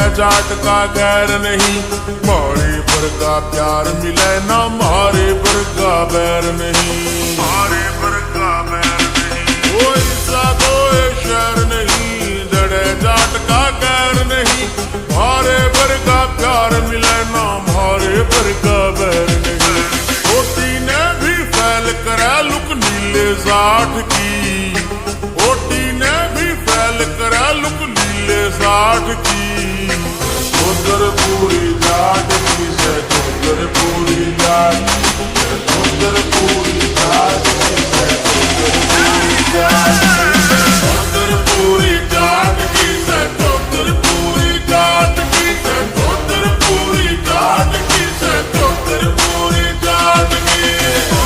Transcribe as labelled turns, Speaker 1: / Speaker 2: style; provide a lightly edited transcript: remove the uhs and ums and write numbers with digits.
Speaker 1: जाट का गैर नहीं, मारे पर का प्यार मिले ना मारे पर का बैर नहीं, मारे पर का बैर नहीं। कोई सा कोई शहर नहीं, दड़े जाट का गैर नहीं, मारे पर का प्यार मिले ना मारे पर का बैर नहीं। ओटी ने भी फैल करा लुक नीले साठ की, ओटी ने भी फैल करा लुक नीले साठ की। चौधर पूरी जाट की से चौधर पूरी जाट, चौधर पूरी